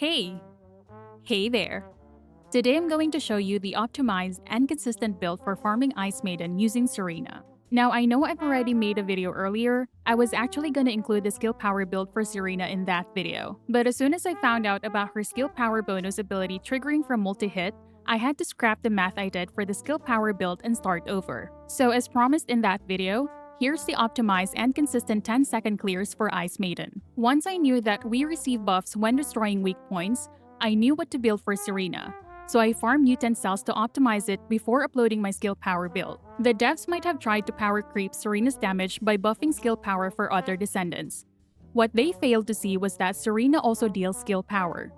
Hey! Hey there! Today I'm going to show you the optimized and consistent build for farming Ice Maiden using Serena. Now I know I've already made a video earlier. I was actually gonna include the skill power build for Serena in that video. But as soon as I found out about her skill power bonus ability triggering from multi-hit, I had to scrap the math I did for the skill power build and start over. So as promised in that video, here's the optimized and consistent 10-second clears for Ice Maiden. Once I knew that we receive buffs when destroying weak points, I knew what to build for Serena. So I farmed mutant cells to optimize it before uploading my skill power build. The devs might have tried to power creep Serena's damage by buffing skill power for other Descendants. What they failed to see was that Serena also deals skill power.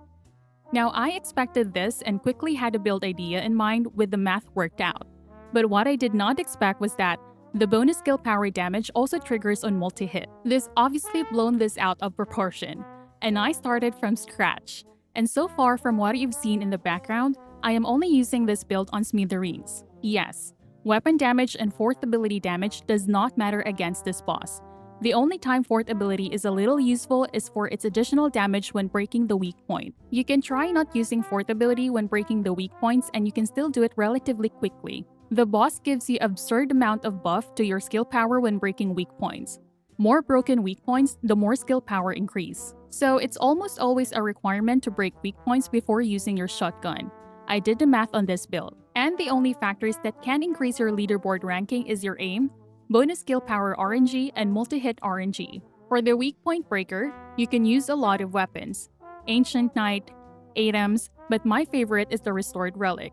Now I expected this and quickly had a build idea in mind with the math worked out. But what I did not expect was that the bonus skill power damage also triggers on multi-hit. This obviously blown this out of proportion, and I started from scratch. And so far from what you've seen in the background, I am only using this build on Smithereens. Yes, weapon damage and fourth ability damage does not matter against this boss. The only time fourth ability is a little useful is for its additional damage when breaking the weak point. You can try not using fourth ability when breaking the weak points and you can still do it relatively quickly. The boss gives you absurd amount of buff to your skill power when breaking weak points. More broken weak points, the more skill power increase. So it's almost always a requirement to break weak points before using your shotgun. I did the math on this build. And the only factors that can increase your leaderboard ranking is your aim, bonus skill power RNG, and multi-hit RNG. For the weak point breaker, you can use a lot of weapons. Ancient Knight, items, but my favorite is the restored relic.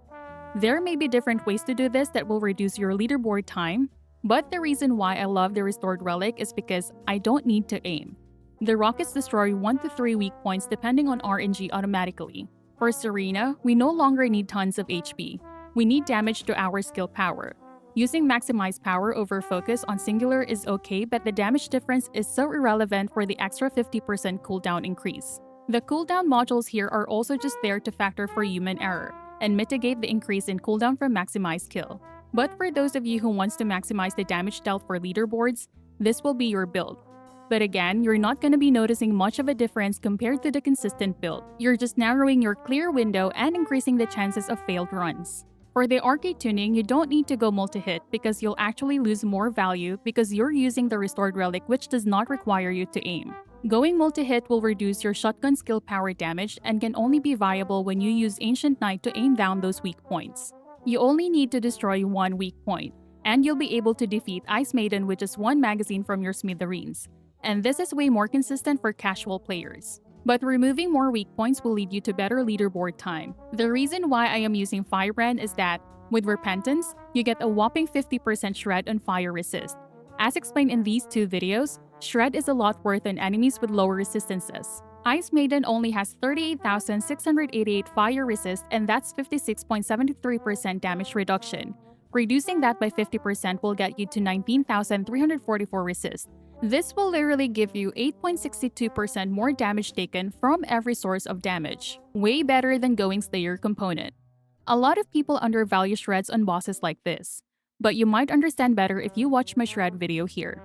There may be different ways to do this that will reduce your leaderboard time, but the reason why I love the restored relic is because I don't need to aim. The rockets destroy 1 to 3 weak points depending on RNG automatically. For Serena, we no longer need tons of HP. We need damage to our skill power. Using maximized power over focus on singular is okay, but the damage difference is so irrelevant for the extra 50% cooldown increase. The cooldown modules here are also just there to factor for human error and mitigate the increase in cooldown from maximized kill. But for those of you who wants to maximize the damage dealt for leaderboards, this will be your build. But again, you're not going to be noticing much of a difference compared to the consistent build. You're just narrowing your clear window and increasing the chances of failed runs. For the Arche tuning, you don't need to go multi-hit because you'll actually lose more value because you're using the restored relic, which does not require you to aim. Going multi-hit will reduce your shotgun skill power damage and can only be viable when you use Ancient Knight to aim down those weak points. You only need to destroy one weak point, and you'll be able to defeat Ice Maiden with just one magazine from your Smithereens. And this is way more consistent for casual players. But removing more weak points will lead you to better leaderboard time. The reason why I am using Fire Brand is that, with Repentance, you get a whopping 50% shred on fire resist. As explained in these two videos, shred is a lot worse than enemies with lower resistances. Ice Maiden only has 38,688 fire resist, and that's 56.73% damage reduction. Reducing that by 50% will get you to 19,344 resist. This will literally give you 8.62% more damage taken from every source of damage. Way better than going Slayer component. A lot of people undervalue shreds on bosses like this, but you might understand better if you watch my shred video here.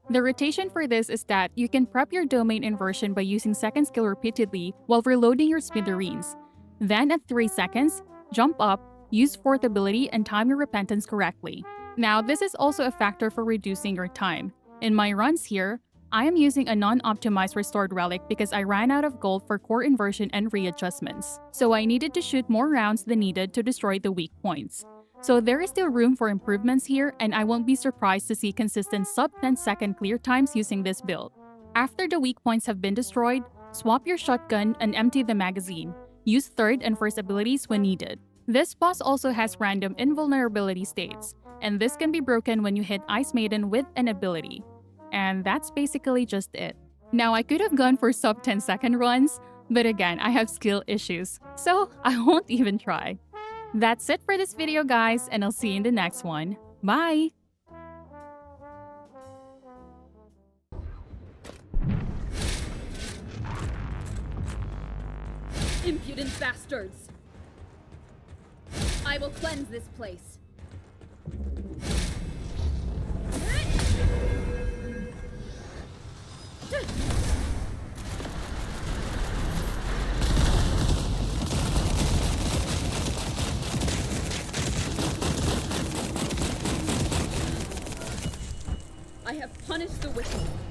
The rotation for this is that you can prep your domain inversion by using second skill repeatedly while reloading your Smithereens. Then at 3 seconds, jump up, use fourth ability, and time your repentance correctly. Now this is also a factor for reducing your time. In my runs here, I am using a non-optimized restored relic because I ran out of gold for core inversion and readjustments. So I needed to shoot more rounds than needed to destroy the weak points. So there is still room for improvements here, and I won't be surprised to see consistent sub-10-second clear times using this build. After the weak points have been destroyed, swap your shotgun and empty the magazine. Use third and first abilities when needed. This boss also has random invulnerability states, and this can be broken when you hit Ice Maiden with an ability. And that's basically just it. Now I could have gone for sub-10-second runs, but again, I have skill issues, so I won't even try. That's it for this video, guys, and I'll see you in the next one. Bye! Impudent bastards! I will cleanse this place. Punish the wicked.